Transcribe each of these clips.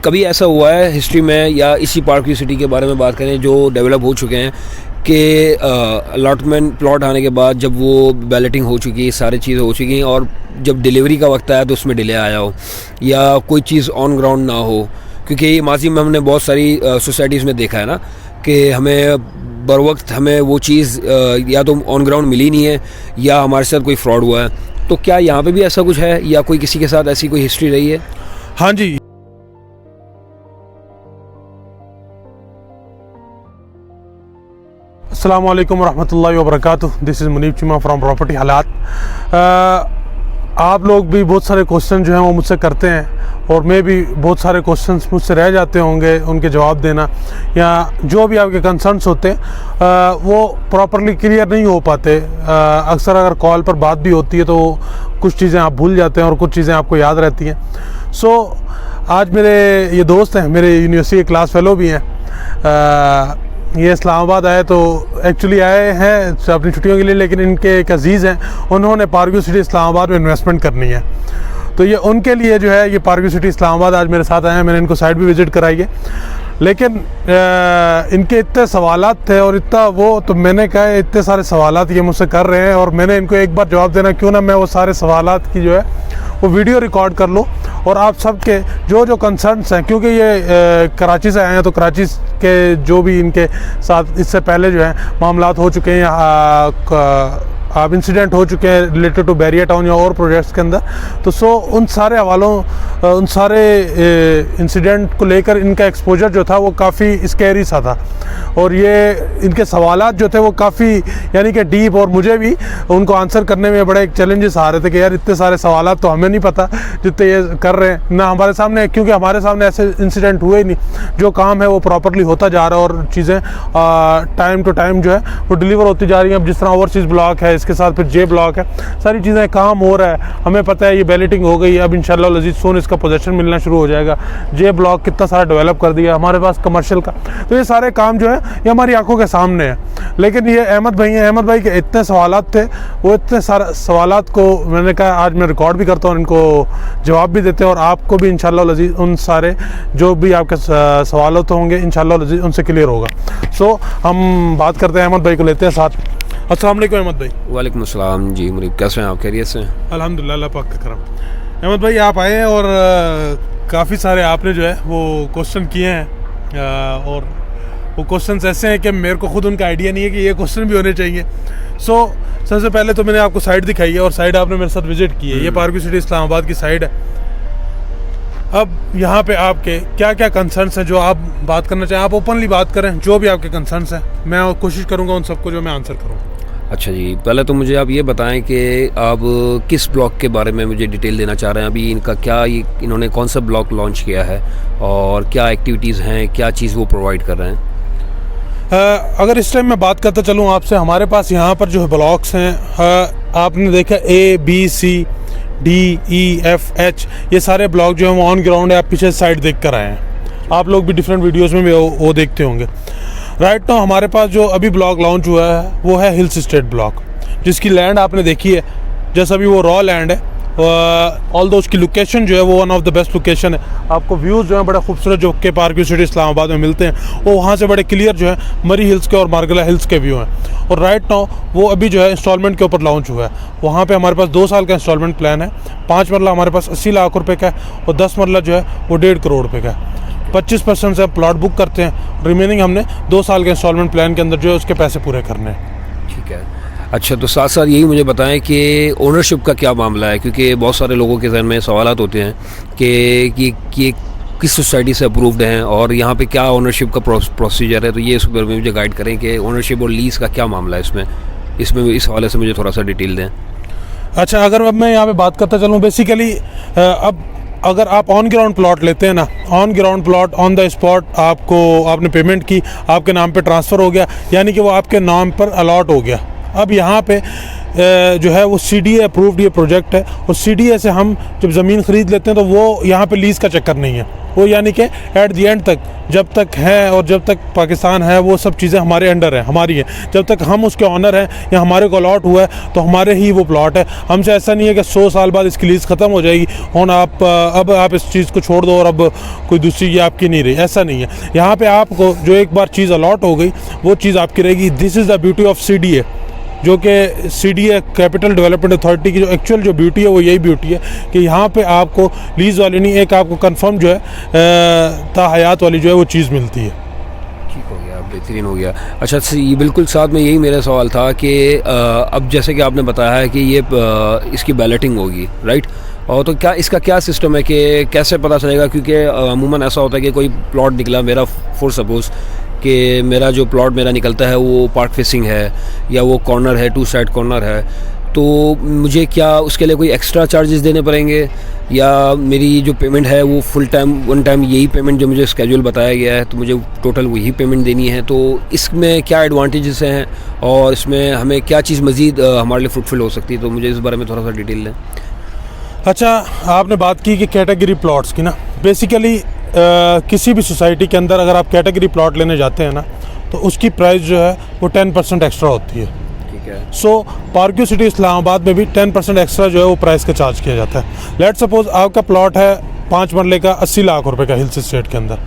कभी ऐसा हुआ है हिस्ट्री में या इसी पार्क व्यू सिटी के बारे में बात करें जो डेवलप हो चुके हैं कि अलॉटमेंट प्लॉट आने के बाद जब वो बैलेटिंग हो चुकी है, सारी चीज़ें हो चुकी हैं और जब डिलीवरी का वक्त आया तो उसमें डिले आया हो या कोई चीज़ ऑन ग्राउंड ना हो? क्योंकि माजी में हमने बहुत सारी सोसाइटीज़ में देखा है ना कि हमें बर वक्त हमें वो चीज़ या तो ऑन ग्राउंड मिली नहीं है या हमारे साथ कोई फ्रॉड हुआ है। तो क्या यहाँ पे भी ऐसा कुछ है या कोई किसी के साथ ऐसी कोई हिस्ट्री रही है? हाँ जी, अस्सलाम वालेकुम रहमतुल्लाहि व बरकातुहू। This is Munib Cheema from property Halaat. आप लोग भी बहुत सारे क्वेश्चन जो हैं वो मुझसे करते हैं और मैं भी बहुत सारे क्वेश्चंस मुझसे रह जाते होंगे उनके जवाब देना, या जो भी आपके कंसर्न्स होते हैं वो प्रॉपरली क्लियर नहीं हो पाते। अक्सर अगर कॉल पर बात भी होती है तो कुछ चीज़ें आप भूल जाते हैं और कुछ चीज़ें आपको याद रहती हैं। सो आज मेरे ये दोस्त हैं, मेरे यूनिवर्सिटी के क्लास फेलो भी हैं, ये इस्लामाबाद आए तो एक्चुअली आए हैं अपनी छुट्टियों के लिए, लेकिन इनके एक अजीज़ हैं, उन्होंने पार्क व्यू सिटी इस्लामाबाद में इन्वेस्टमेंट करनी है, तो ये उनके लिए जो है ये पार्क व्यू सिटी इस्लामाबाद आज मेरे साथ आए हैं। मैंने इनको साइट भी विज़िट कराई है, लेकिन इनके इतने सवालात थे और इतना वो, तो मैंने कहा इतने सारे सवालात ये मुझसे कर रहे हैं और मैंने इनको एक बार जवाब देना, क्यों ना मैं वो सारे सवालात की जो है वो वीडियो रिकॉर्ड कर लूँ और आप सबके जो जो कंसर्न्स हैं, क्योंकि ये कराची से आए हैं तो कराची के जो भी इनके साथ इससे पहले जो है मामलात हो चुके हैं, आप इंसिडेंट हो चुके हैं रिलेटेड टू बैरियर टाउन या और प्रोजेक्ट्स के अंदर, तो सो उन सारे हवालों उन सारे इंसिडेंट को लेकर इनका एक्सपोजर जो था वो काफ़ी स्कैरी सा था और ये इनके सवालात जो थे वो काफ़ी यानी कि डीप, और मुझे भी उनको आंसर करने में बड़े चैलेंजेस आ रहे थे कि यार इतने सारे सवालात तो हमें नहीं पता जितने ये कर रहे हैं ना हमारे सामने, क्योंकि हमारे सामने ऐसे इंसिडेंट हुए ही नहीं। जो काम है वो प्रॉपरली होता जा रहा है और चीज़ें टाइम टू टाइम जो है वो डिलीवर होती जा रही हैं। अब जिस तरह ओवरसीज़ ब्लॉक है, इसके साथ फिर जे ब्लॉक है, सारी चीज़ें काम हो रहा है, हमें पता है ये बैलेटिंग हो गई, अब इंशाल्लाह लजीज सोन इसका पोजेशन मिलना शुरू हो जाएगा। जे ब्लॉक कितना सारा डेवलप कर दिया हमारे पास कमर्शियल का, तो ये सारे काम जो है ये हमारी आंखों के सामने है। लेकिन ये अहमद भाई हैं, अहमद भाई के इतने सवालात थे, वो इतने सारे सवालात को मैंने कहा आज मैं रिकॉर्ड भी करता हूँ, इनको जवाब भी देते हैं और आपको भी इंशाल्लाह लजीज उन सारे जो भी आपके सवालात होंगे इंशाल्लाह लजीज उनसे क्लियर होगा। सो हम बात करते हैं, अहमद भाई को लेते हैं साथ। अस्सलाम वालेकुम अहमद भाई। वालेकुम अस्सलाम जी मुनीब, कैसे हैं आप? खैरियत से? अल्हम्दुलिल्लाह, अल्लाह पाक का करम। अहमद भाई आप आए हैं और काफ़ी सारे आपने जो है वो क्वेश्चन किए हैं और वो क्वेश्चंस ऐसे हैं कि मेरे को खुद उनका आइडिया नहीं है कि ये क्वेश्चन भी होने चाहिए। सो सबसे पहले तो मैंने आपको साइट दिखाई है और साइट आपने मेरे साथ विजिट की है, ये पार्क व्यू सिटी इस्लामाबाद की साइट है। अब यहाँ पे आपके क्या क्या कंसर्न्स हैं जो आप बात करना चाहें? आप ओपनली बात करें, जो भी आपके कंसर्न्स हैं मैं कोशिश करूँगा उन सबको जो मैं आंसर करूँ। अच्छा जी, पहले तो मुझे आप ये बताएं कि आप किस ब्लॉक के बारे में मुझे डिटेल देना चाह रहे हैं। अभी इनका क्या इन्होंने कौन सा ब्लॉक लॉन्च किया है और क्या एक्टिविटीज़ हैं, क्या चीज़ वो प्रोवाइड कर रहे हैं? अगर इस टाइम मैं बात करता चलूँ आपसे, हमारे पास यहाँ पर जो है ब्लॉक्स हैं, आपने देखा ABCDEFH, ये सारे ब्लॉक जो हैं वो ऑन ग्राउंड है। आप पीछे साइड देख कर आए हैं, आप लोग भी डिफरेंट वीडियोस में भी वो देखते होंगे। राइट नाउ हमारे पास जो अभी ब्लॉक लॉन्च हुआ है वो है हिल्स स्टेट ब्लॉक, जिसकी लैंड आपने देखी है, जैसा अभी वो रॉ लैंड है। ऑल दो उसकी लोकेशन जो है वो one of the best location है। आपको व्यूज़ जो है बड़े खूबसूरत जो के पार्क व्यू सिटी इस्लामाबाद में मिलते हैं वो वहाँ से बड़े क्लियर जो है मरी हिल्स के और मार्गला हिल्स के व्यू हैं। और राइट नाउ वो अभी जो है इंस्टॉलमेंट के ऊपर लॉन्च हुआ है। वहाँ पे हमारे पास 2 साल का इंस्टॉलमेंट प्लान है। 5 मरला हमारे पास 80 लाख रुपये का है और 10 मरला जो है वो 1.5 करोड़ रुपये का है। 25% से प्लॉट बुक करते हैं, रिमेनिंग हमने 2 साल के इंस्टॉलमेंट प्लान के अंदर जो है उसके पैसे पूरे करने हैं। ठीक है। अच्छा, तो साथ साथ यही मुझे बताएं कि ओनरशिप का क्या मामला है, क्योंकि बहुत सारे लोगों के जहन में सवालात होते हैं कि किस सोसाइटी से अप्रूव्ड हैं और यहाँ पे क्या ओनरशिप का प्रोसीजर है। तो ये इस बारे में मुझे गाइड करें कि ओनरशिप और लीज़ का क्या मामला है इसमें इस हवाले से मुझे थोड़ा सा डिटेल दें। अच्छा, अगर अब मैं यहाँ पे बात करता चलूँ, बेसिकली अब अगर आप ऑन ग्राउंड प्लॉट लेते हैं ना, on ground plot on the spot आपने पेमेंट की, आपके नाम पे ट्रांसफ़र हो गया, यानी कि वो आपके नाम पर अलॉट हो गया। अब यहाँ पे जो है वो CDA अप्रूव्ड ये प्रोजेक्ट है, और CDA से हम जब ज़मीन ख़रीद लेते हैं तो वो यहाँ पे लीज़ का चक्कर नहीं है, वो यानी कि एट दी एंड तक जब तक है और जब तक पाकिस्तान है वो सब चीज़ें हमारे अंडर हैं, हमारी हैं। जब तक हम उसके ऑनर हैं या हमारे को अलॉट हुआ है तो हमारे ही वो प्लॉट है। हमसे ऐसा नहीं है कि 100 साल बाद इसकी लीज़ ख़त्म हो जाएगी और अब आप इस चीज़ को छोड़ दो और अब कोई दूसरी ये आपकी नहीं रही, ऐसा नहीं है। यहाँ पर आपको जो एक बार चीज़ अलॉट हो गई वो चीज़ आपकी रहेगी। This is the beauty of CDA, जो कि CDA कैपिटल डेवलपमेंट अथॉरिटी की जो एक्चुअल जो ब्यूटी है वो यही ब्यूटी है कि यहाँ पे आपको लीज़ वाली नहीं, एक आपको कंफर्म जो है ताहयात वाली जो है वो चीज़ मिलती है। ठीक हो गया, बेहतरीन हो गया। अच्छा, ये बिल्कुल साथ में यही मेरा सवाल था कि अब जैसे कि आपने बताया है कि ये इसकी बैलेटिंग होगी, राइट? और तो क्या इसका क्या सिस्टम है कि कैसे पता चलेगा? क्योंकि अमूमन ऐसा होता है कि कोई प्लॉट निकला मेरा, फॉर सपोज़ कि मेरा जो प्लॉट मेरा निकलता है वो पार्क फेसिंग है या वो कॉर्नर है, 2 साइड कॉर्नर है, तो मुझे क्या उसके लिए कोई एक्स्ट्रा चार्जेस देने पड़ेंगे या मेरी जो पेमेंट है वो फुल टाइम वन टाइम यही पेमेंट जो मुझे स्केड्यूल बताया गया है तो मुझे टोटल वही पेमेंट देनी है? तो इसमें क्या एडवांटेजेस हैं और इसमें हमें क्या चीज़ मज़ीद हमारे लिए फ्रूटफुल हो सकती है? तो मुझे इस बारे में थोड़ा सा डिटेल दें। अच्छा, आपने बात की कि कैटेगरी प्लॉट्स की ना, बेसिकली किसी भी सोसाइटी के अंदर अगर आप कैटेगरी प्लॉट लेने जाते हैं ना तो उसकी प्राइस जो है वो 10% एक्स्ट्रा होती है। ठीक है। सो पार्क्यू सिटी इस्लामाबाद में भी 10% एक्स्ट्रा जो है वो प्राइस का चार्ज किया जाता है। लेट सपोज आपका प्लॉट है 5 मरले का 80 लाख रुपए का हिल्स स्टेट के अंदर,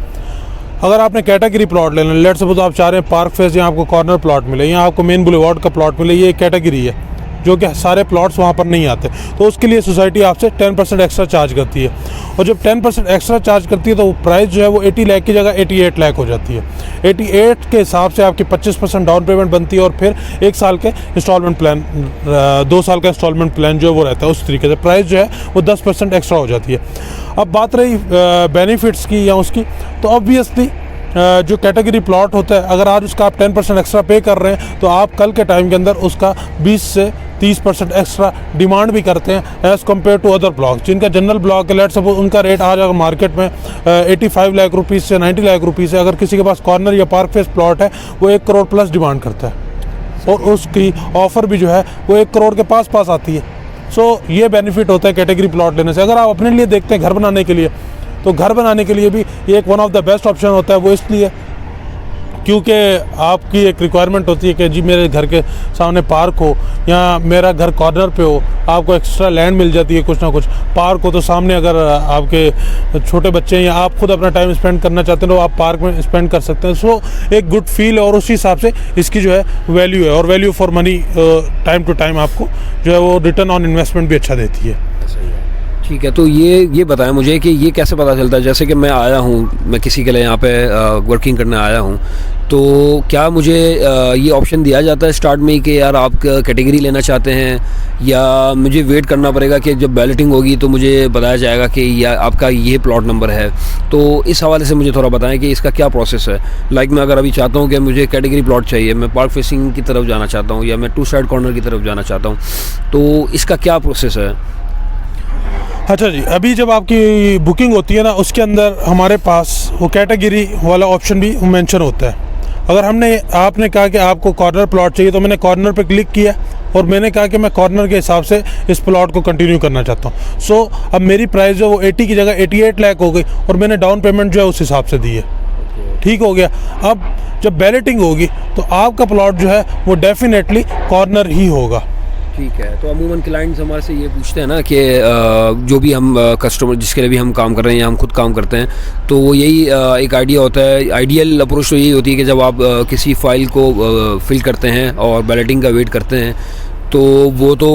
अगर आपने कैटेगरी प्लॉट लेना, लेट सपोज आप चाह रहे हैं पार्क फेस या आपको कॉर्नर प्लॉट मिले या आपको मेन बुलेवार्ड का प्लॉट मिले, ये एक कैटेगरी है जो कि सारे प्लॉट्स वहाँ पर नहीं आते, तो उसके लिए सोसाइटी आपसे 10% एक्स्ट्रा चार्ज करती है। और जब 10% एक्स्ट्रा चार्ज करती है तो प्राइस जो है वो 80 लाख की जगह 88 लाख हो जाती है। 88 के हिसाब से आपकी 25% डाउन पेमेंट बनती है और फिर 1 साल के इंस्टॉलमेंट प्लान, 2 साल का इंस्टॉलमेंट प्लान जो है वो रहता है। उस तरीके से प्राइस जो है वो 10% एक्स्ट्रा हो जाती है। अब बात रही बेनिफिट्स की या उसकी, तो ऑब्वियसली जो कैटेगरी प्लॉट होता है, अगर आज उसका आप 10% एक्स्ट्रा पे कर रहे हैं तो आप कल के टाइम के अंदर उसका 20 से 30% एक्स्ट्रा डिमांड भी करते हैं as compare to other block जिनका जनरल ब्लॉक है। लेट सपोज उनका रेट आज अगर मार्केट में 85 लाख रुपीज़ से 90 लाख रुपीज़ है, अगर किसी के पास कॉर्नर या पार्क फेस प्लॉट है वो 1 करोड़ प्लस डिमांड करता है और उसकी ऑफ़र भी जो है वो 1 करोड़ के पास आती है। सो ये बेनिफिट होता है कैटेगरी प्लॉट लेने से। अगर आप अपने लिए देखते हैं घर बनाने के लिए, तो घर बनाने के लिए भी ये एक one of the best option होता है। वो इसलिए क्योंकि आपकी एक रिक्वायरमेंट होती है कि जी मेरे घर के सामने पार्क हो या मेरा घर कॉर्नर पे हो, आपको एक्स्ट्रा लैंड मिल जाती है कुछ ना कुछ। पार्क हो तो सामने अगर आपके छोटे बच्चे हैं या आप खुद अपना टाइम स्पेंड करना चाहते हैं तो आप पार्क में स्पेंड कर सकते हैं। सो एक गुड फील है और उसी हिसाब से इसकी जो है वैल्यू है, और value for money time to time आपको जो है वो रिटर्न ऑन इन्वेस्टमेंट भी अच्छा देती है। ठीक है, तो ये बताएं मुझे कि ये कैसे पता चलता है? जैसे कि मैं आया हूँ, मैं किसी के लिए यहाँ पे वर्किंग करने आया हूँ, तो क्या मुझे ये ऑप्शन दिया जाता है स्टार्ट में ही कि यार आप कैटेगरी लेना चाहते हैं, या मुझे वेट करना पड़ेगा कि जब बैलेटिंग होगी तो मुझे बताया जाएगा कि या आपका ये प्लॉट नंबर है? तो इस हवाले से मुझे थोड़ा बताएं कि इसका क्या प्रोसेस है। लाइक मैं अगर अभी चाहता हूँ कि मुझे कैटेगरी प्लॉट चाहिए, मैं पार्क फेसिंग की तरफ जाना चाहता हूँ या मैं 2 साइड कॉर्नर की तरफ जाना चाहता हूँ, तो इसका क्या प्रोसेस है? अच्छा जी, अभी जब आपकी बुकिंग होती है ना उसके अंदर हमारे पास वो कैटेगरी वाला ऑप्शन भी मेंशन होता है। अगर आपने कहा कि आपको कॉर्नर प्लॉट चाहिए तो मैंने कॉर्नर पे क्लिक किया और मैंने कहा कि मैं कॉर्नर के हिसाब से इस प्लॉट को कंटिन्यू करना चाहता हूँ। सो अब मेरी प्राइस जो वो 80 की जगह 88 लाख हो गई और मैंने डाउन पेमेंट जो है उस हिसाब से दी है। ठीक हो गया। अब जब बैलेटिंग होगी तो आपका प्लॉट जो है वो डेफिनेटली कॉर्नर ही होगा। ठीक है, तो अमूमन क्लाइंट्स हमारे से ये पूछते हैं ना कि जो भी हम कस्टमर जिसके लिए भी हम काम कर रहे हैं या हम खुद काम करते हैं, तो वो यही एक आइडिया होता है। आइडियल अप्रोच तो यही होती है कि जब आप किसी फाइल को फिल करते हैं और बैलेटिंग का वेट करते हैं, तो वो तो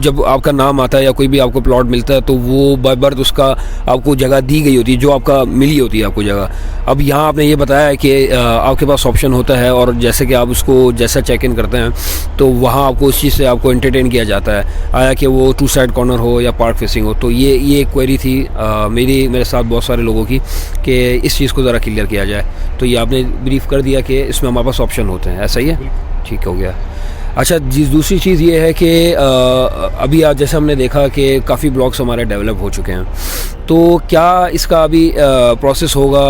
जब आपका नाम आता है या कोई भी आपको प्लॉट मिलता है तो वो बाय बर्थ उसका आपको जगह दी गई होती है, जो आपका मिली होती है आपको जगह। अब यहाँ आपने ये बताया है कि आपके पास ऑप्शन होता है और जैसे कि आप उसको जैसा चेक इन करते हैं तो वहाँ आपको उस चीज़ से आपको एंटरटेन किया जाता है, आया कि वो 2 साइड कॉर्नर हो या पार्क फेसिंग हो। तो ये एक क्वेरी थी मेरे साथ बहुत सारे लोगों की कि इस चीज़ को ज़रा क्लियर किया जाए। तो ये आपने ब्रीफ कर दिया कि इसमें हमारे पास ऑप्शन होते हैं, ऐसा ही है? ठीक हो गया। अच्छा जी, दूसरी चीज़ ये है कि अभी आज जैसे हमने देखा कि काफ़ी ब्लॉक्स हमारे डेवलप हो चुके हैं, तो क्या इसका अभी प्रोसेस होगा?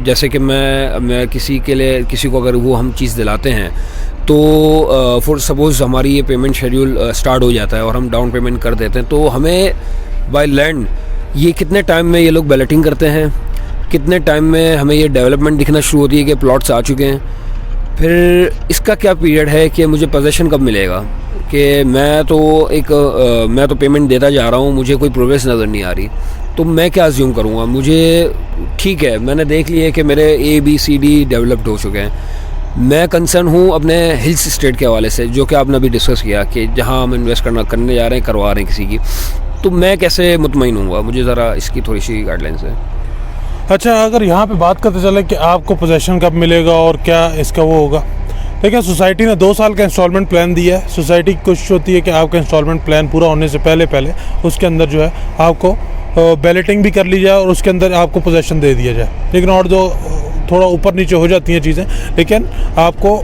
जैसे कि मैं किसी को अगर वो हम चीज़ दिलाते हैं तो फॉर सपोज़ हमारी ये पेमेंट शेड्यूल स्टार्ट हो जाता है और हम डाउन पेमेंट कर देते हैं, तो हमें बाय लैंड ये कितने टाइम में ये लोग बैलेटिंग करते हैं, कितने टाइम में हमें ये डेवलपमेंट दिखना शुरू होती है कि प्लॉट्स आ चुके हैं, फिर इसका क्या पीरियड है कि मुझे पोजेसन कब मिलेगा, कि मैं तो पेमेंट देता जा रहा हूँ, मुझे कोई प्रोग्रेस नज़र नहीं आ रही, तो मैं क्या अज्यूम करूँगा। मुझे ठीक है, मैंने देख लिया है कि मेरे ABCD डेवलप्ड हो चुके हैं, मैं कंसर्न हूँ अपने हिल्स स्टेट के हवाले से, जो कि आपने अभी डिस्कस किया कि जहाँ हम इन्वेस्ट करने जा रहे हैं, करवा रहे हैं किसी की, तो मैं कैसे मुतमईन हूँगा, मुझे ज़रा इसकी थोड़ी सी गाइडलाइंस है। अच्छा, अगर यहाँ पे बात करते चले कि आपको पोजेसन कब मिलेगा और क्या इसका वो होगा, देखिए सोसाइटी ने 2 साल का इंस्टॉलमेंट प्लान दिया है। सोसाइटी की कोशिश होती है कि आपका इंस्टॉलमेंट प्लान पूरा होने से पहले उसके अंदर जो है आपको बैलेटिंग भी कर ली जाए और उसके अंदर आपको पोजेसन दे दिया जाए। लेकिन और जो थोड़ा ऊपर नीचे हो जाती हैं चीज़ें, लेकिन आपको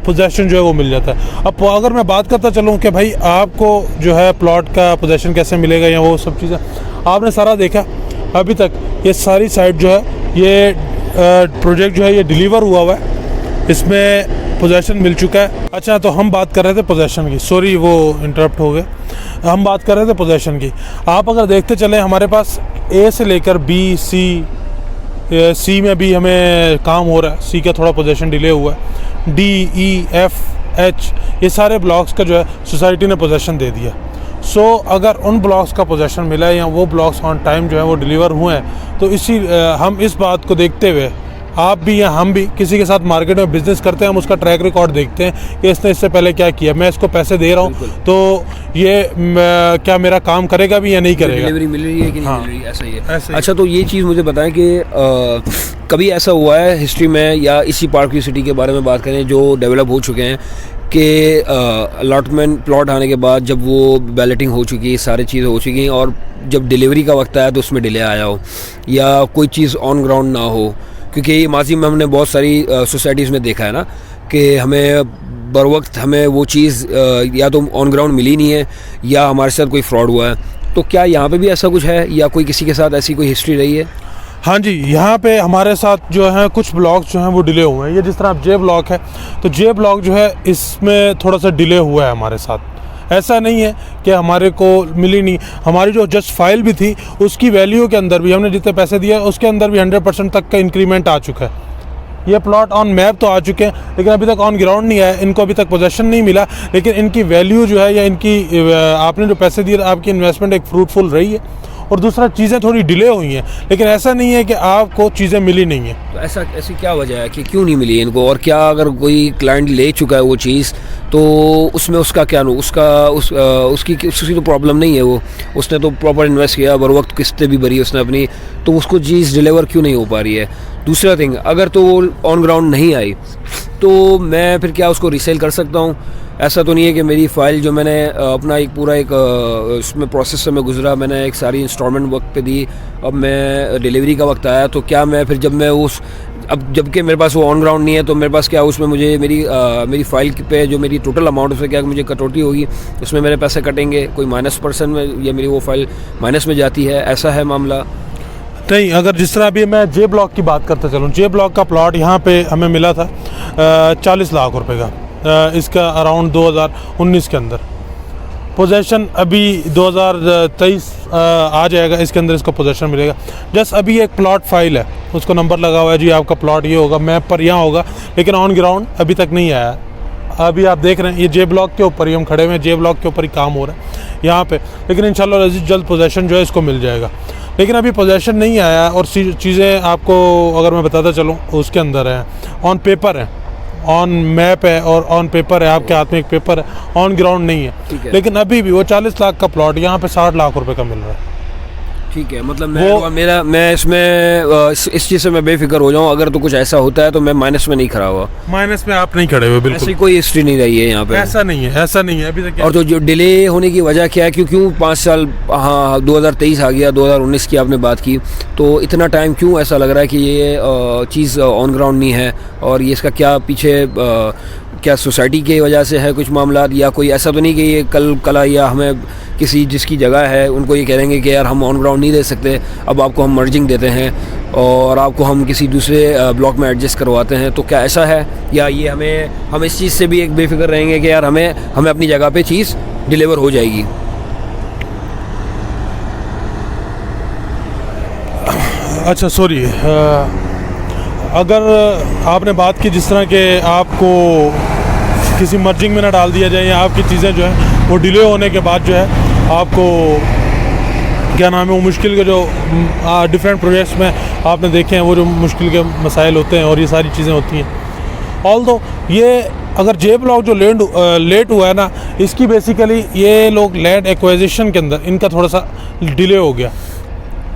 पोजेसन जो है वो मिल जाता है। अब अगर मैं बात करता चलूँ कि भाई आपको जो है प्लॉट का पोजेसन कैसे मिलेगा या वो सब चीज़ें, आपने सारा देखा अभी तक, ये सारी साइट जो है ये प्रोजेक्ट जो है ये डिलीवर हुआ है, इसमें पोजेसन मिल चुका है। अच्छा, तो हम बात कर रहे थे पोजेसन की, सॉरी वो इंटरप्ट हो गए, हम बात कर रहे थे पोजेसन की। आप अगर देखते चले, हमारे पास A से लेकर B, C में भी हमें काम हो रहा है, C का थोड़ा पोजेसन डिले हुआ है, D, E, F, H ये सारे ब्लॉक्स का जो है सोसाइटी ने पोजेसन दे दिया। सो अगर उन ब्लॉक्स का पोजेसन मिला है या वो ब्लॉक्स ऑन टाइम जो है वो डिलीवर हुए हैं, तो हम इस बात को देखते हुए, आप भी या हम भी किसी के साथ मार्केट में बिज़नेस करते हैं, हम उसका ट्रैक रिकॉर्ड देखते हैं कि इसने इससे पहले क्या किया, मैं इसको पैसे दे रहा हूँ तो ये क्या मेरा काम करेगा भी या नहीं करेगा, डिलीवरी मिल रही है कि नहीं हाँ, मिल रही है, ऐसा ही है। ऐसे ही। अच्छा, तो ये चीज़ मुझे बताएं कि कभी ऐसा हुआ है हिस्ट्री में, या इसी पार्क की सिटी के बारे में बात करें जो डेवलप हो चुके हैं, कि अलॉटमेंट प्लॉट आने के बाद जब वो बैलेटिंग हो चुकी है, सारी चीज़ें हो चुकी हैं, और जब डिलीवरी का वक्त आया तो उसमें डिले आया हो या कोई चीज़ ऑन ग्राउंड ना हो, क्योंकि ये माजी में हमने बहुत सारी सोसाइटीज़ में देखा है ना कि हमें बर वक्त हमें वो चीज़ या तो ऑन ग्राउंड मिली नहीं है या हमारे साथ कोई फ्रॉड हुआ है। तो क्या यहाँ पे भी ऐसा कुछ है या कोई किसी के साथ ऐसी कोई हिस्ट्री रही है? हाँ जी, यहाँ पे हमारे साथ जो है कुछ ब्लॉक जो हैं वो डिले हुए हैं। ये जिस तरह अब J ब्लॉक है, तो J ब्लॉक जो है इसमें थोड़ा सा डिले हुआ है हमारे साथ। ऐसा नहीं है कि हमारे को मिली नहीं, हमारी जो जस्ट फाइल भी थी उसकी वैल्यू के अंदर भी हमने जितने पैसे दिए उसके अंदर भी 100% तक का इंक्रीमेंट आ चुका है। ये प्लॉट ऑन मैप तो आ चुके हैं, लेकिन अभी तक ऑन ग्राउंड नहीं आया, इनको अभी तक पोजेसन नहीं मिला, लेकिन इनकी वैल्यू जो है या इनकी आपने जो पैसे दिए, आपकी इन्वेस्टमेंट एक फ्रूटफुल रही है। और दूसरा, चीज़ें थोड़ी डिले हुई हैं, लेकिन ऐसा नहीं है कि आपको चीज़ें मिली नहीं है। तो ऐसी क्या वजह है कि क्यों नहीं मिली इनको, और क्या अगर कोई क्लाइंट ले चुका है वो चीज़ तो उसमें उसका क्या उसकी तो प्रॉब्लम नहीं है, वो उसने तो प्रॉपर इन्वेस्ट किया, बर वक्त किस्तें भी भरी उसने अपनी, तो उसको चीज़ डिलीवर क्यों नहीं हो पा रही है? दूसरा थिंग, अगर तो वो ऑन ग्राउंड नहीं आई तो मैं फिर क्या उसको रीसेल कर सकता हूँ? ऐसा तो नहीं है कि मेरी फ़ाइल जो मैंने अपना एक पूरा एक उसमें प्रोसेस से मैं गुजरा, मैंने एक सारी इंस्टॉलमेंट वक्त पे दी, अब मैं डिलीवरी का वक्त आया तो क्या मैं फिर जबकि मेरे पास वो ऑन ग्राउंड नहीं है, तो मेरे पास क्या उसमें मुझे मेरी फ़ाइल पे जो मेरी टोटल अमाउंट उसमें क्या मुझे कटौती होगी, उसमें मेरे पैसे कटेंगे, कोई -% में या मेरी वो फ़ाइल माइनस में जाती है, ऐसा है मामला? नहीं, अगर जिस तरह अभी मैं J ब्लॉक की बात करते चलूँ, J ब्लॉक का प्लॉट यहाँ पे हमें मिला था 40 लाख रुपए का, इसका अराउंड 2019 के अंदर। पोजेसन अभी 2023 आ जाएगा, इसके अंदर इसको पोजेसन मिलेगा। जस्ट अभी एक प्लॉट फाइल है, उसको नंबर लगा हुआ है जी, आपका प्लॉट ये होगा, मैप पर यहाँ होगा, लेकिन ऑन ग्राउंड अभी तक नहीं आया। अभी आप देख रहे हैं ये J ब्लॉक के ऊपर ही हम खड़े हुए हैं, J ब्लॉक के ऊपर ही काम हो रहा है यहाँ पे, लेकिन इंशाल्लाह जल्द पोजेसन जो है इसको मिल जाएगा। लेकिन अभी पोजेसन नहीं आया, और चीज़ें आपको अगर मैं बताता चलूँ उसके अंदर है, ऑन पेपर है, ऑन मैप है और ऑन पेपर है, आपके हाथ में एक पेपर है, ऑन ग्राउंड नहीं है। लेकिन अभी भी वो 40 लाख का प्लॉट यहाँ पे 60 लाख रुपए का मिल रहा है। ठीक है, मतलब मैं इसमें इस चीज़ से मैं बेफिक्र हो जाऊँ, अगर तो कुछ ऐसा होता है तो मैं माइनस में नहीं खड़ा हुआ। माइनस में आप नहीं खड़े हुए, बिल्कुल ऐसी कोई हिस्ट्री नहीं रही है यहाँ पे। ऐसा नहीं है अभी तक। और तो जो डिले होने की वजह क्या है, क्यों 5 साल, हाँ 2023 आ गया, 2019 की आपने बात की, तो इतना टाइम क्यों ऐसा लग रहा है कि ये चीज़ ऑन ग्राउंड नहीं है? और ये इसका क्या पीछे क्या सोसाइटी की वजह से है कुछ मामला, या कोई ऐसा तो नहीं कि ये कल या हमें किसी जिसकी जगह है उनको ये कह देंगे कि यार हम ऑन ग्राउंड नहीं दे सकते, अब आपको हम मर्जिंग देते हैं, और आपको हम किसी दूसरे ब्लॉक में एडजस्ट करवाते हैं, तो क्या ऐसा है, या ये हम इस चीज़ से भी एक बेफिक्र रहेंगे कि यार हमें अपनी जगह पे चीज़ डिलीवर हो जाएगी? अच्छा सॉरी, अगर आपने बात की जिस तरह के आपको किसी मर्जिंग में ना डाल दिया जाए, या आपकी चीज़ें जो है वो डिले होने के बाद जो है आपको क्या नाम है वो मुश्किल के जो डिफरेंट प्रोजेक्ट्स में आपने देखे हैं वो जो मुश्किल के मसाइल होते हैं और ये सारी चीज़ें होती हैं। ऑल्दो ये अगर जे ब्लॉक जो लेट हुआ है ना, इसकी बेसिकली ये लोग लैंड एक्वाजिशन के अंदर इनका थोड़ा सा डिले हो गया।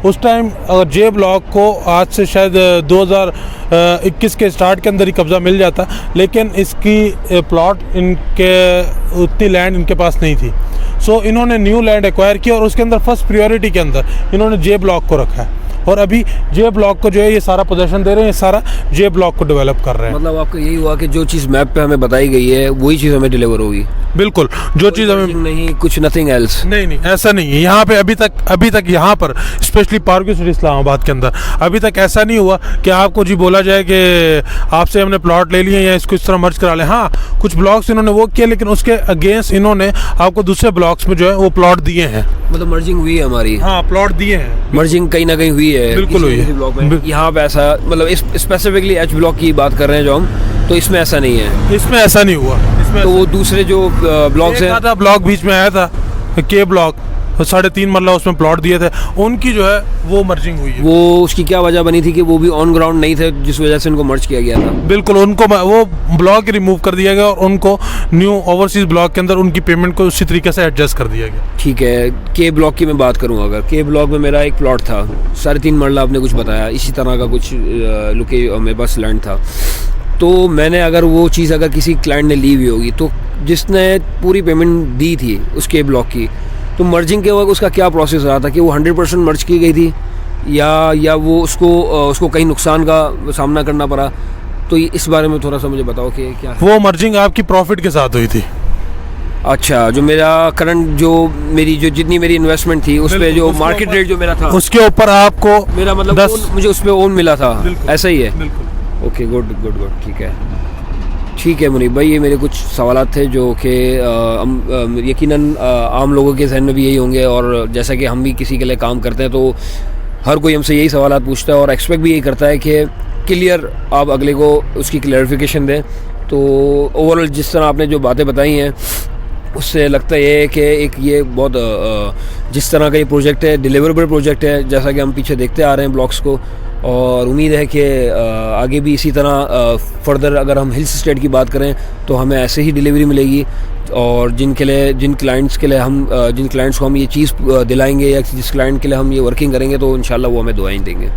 उस टाइम अगर जे ब्लॉक को आज से शायद 2021 के स्टार्ट के अंदर ही कब्ज़ा मिल जाता, लेकिन इसकी प्लॉट इनके उतनी लैंड इनके पास नहीं थी। सो इन्होंने न्यू लैंड एक्वायर किया और उसके अंदर फर्स्ट प्रायोरिटी के अंदर इन्होंने जे ब्लॉक को रखा है, और अभी जे ब्लॉक को जो है ये सारा पोजीशन दे रहे हैं, ये सारा जे ब्लॉक को डेवलप कर रहे हैं। मतलब आपका यही हुआ कि जो चीज़ मैप पे हमें बताई गई है वही चीज़ हमें डिलीवर होगी? बिल्कुल, जो चीज़ हमें नहीं, कुछ नथिंग एल्स? नहीं, ऐसा नहीं है। यहाँ पे अभी तक यहाँ पर स्पेशली पार्क सिटी इस्लामाबाद के अंदर अभी तक ऐसा नहीं हुआ कि आपको जी बोला जाए कि आपसे हमने प्लॉट ले लिए या इसको इस तरह मर्ज करा लें। हाँ, कुछ ब्लॉक्स इन्होंने वो किया, लेकिन उसके अगेंस्ट इन्होंने आपको दूसरे ब्लॉक्स में जो है वो प्लॉट दिए हैं। मतलब मर्जिंग हुई है हमारी? हाँ, प्लॉट दिए हैं, मर्जिंग कहीं ना कहीं हुई है। बिल्कुल हुई है। यहाँ पे ऐसा मतलब स्पेसिफिकली एच ब्लॉक की बात कर रहे हैं जो हम, तो इसमें ऐसा नहीं है? इसमें ऐसा नहीं हुआ। इसमें तो वो दूसरे जो ब्लॉक्स हैं, ब्लॉक बीच में आया था के ब्लॉक, 3.5 मरला उसमें प्लॉट दिए थे, उनकी जो है वो मर्जिंग हुई है। वो उसकी क्या वजह बनी थी कि वो भी ऑन ग्राउंड नहीं थे, जिस वजह से उनको मर्ज किया गया था? बिल्कुल, उनको वो ब्लॉक रिमूव कर दिया गया और उनको न्यू ओवरसीज ब्लॉक के अंदर उनकी पेमेंट को उसी तरीके से एडजस्ट कर दिया गया। ठीक है, के ब्लॉक की मैं बात करूँ, अगर के ब्लॉक में मेरा एक प्लॉट था 3.5 मरला, आपने कुछ बताया इसी तरह का कुछ लुके मेरे पास लैंड था, तो मैंने अगर वो चीज़ अगर किसी क्लाइंट ने ली हुई होगी, तो जिसने पूरी पेमेंट दी थी उसके ब्लॉक की, तो मर्जिंग के वक्त उसका क्या प्रोसेस रहा था कि वो 100% मर्ज की गई थी, या वो उसको कहीं नुकसान का सामना करना पड़ा? तो इस बारे में थोड़ा सा मुझे बताओ कि क्या है? वो मर्जिंग आपकी प्रॉफिट के साथ हुई थी। अच्छा, जो मेरा करंट जितनी मेरी इन्वेस्टमेंट थी उस पर जो मार्केट रेट जो मेरा था उसके ऊपर आपको मेरा मतलब मुझे उस पर ओन मिला था, ऐसा ही है? बिल्कुल। ओके, गुड, ठीक है मुनीब भाई, ये मेरे कुछ सवालात थे जो कि यकीनन आम लोगों के जहन में भी यही होंगे, और जैसा कि हम भी किसी के लिए काम करते हैं तो हर कोई हमसे यही सवालात पूछता है और एक्सपेक्ट भी यही करता है कि क्लियर आप अगले को उसकी क्लैरिफिकेशन दें। तो ओवरऑल जिस तरह आपने जो बातें बताई हैं उससे लगता है कि एक ये बहुत जिस तरह का ये प्रोजेक्ट है, डिलीवरेबल प्रोजेक्ट है, जैसा कि हम पीछे देखते आ रहे हैं ब्लॉक्स को, और उम्मीद है कि आगे भी इसी तरह फर्दर अगर हम हिल्स स्टेट की बात करें तो हमें ऐसे ही डिलीवरी मिलेगी, और जिन क्लाइंट्स को हम ये चीज़ दिलाएंगे या जिस क्लाइंट के लिए हम ये वर्किंग करेंगे तो इंशाल्लाह वो हमें दुआएं देंगे।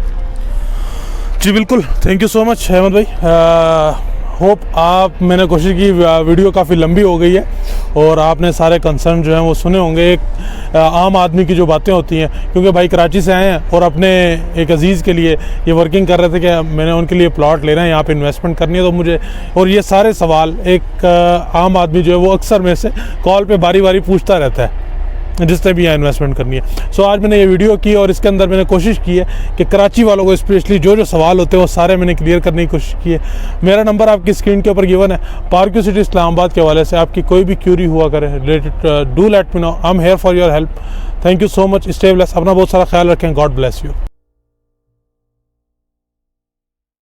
जी बिल्कुल, thank you so much Ahmed भाई। होप मैंने कोशिश की, वीडियो काफ़ी लंबी हो गई है और आपने सारे कंसर्न जो हैं वो सुने होंगे। एक आम आदमी की जो बातें होती हैं, क्योंकि भाई कराची से आए हैं और अपने एक अजीज़ के लिए ये वर्किंग कर रहे थे कि मैंने उनके लिए प्लॉट लेना है, यहाँ पे इन्वेस्टमेंट करनी है, तो मुझे और ये सारे सवाल एक आम आदमी जो है वो अक्सर में से कॉल पे बारी बारी पूछता रहता है जिसने भी यहाँ इन्वेस्टमेंट करनी है। सो आज मैंने ये वीडियो की और इसके अंदर मैंने कोशिश की है कि कराची वालों को स्पेशली जो सवाल होते हैं वो सारे मैंने क्लियर करने की कोशिश की है। मेरा नंबर आपकी स्क्रीन के ऊपर गिवन है। पार्क सिटी इस्लामाबाद के हवाले से आपकी कोई भी क्यूरी हुआ करे related, do let me know, I am here for your help. Thank you so much, stay blessed, अपना बहुत सारा ख्याल रखें, गॉड ब्लेस यू।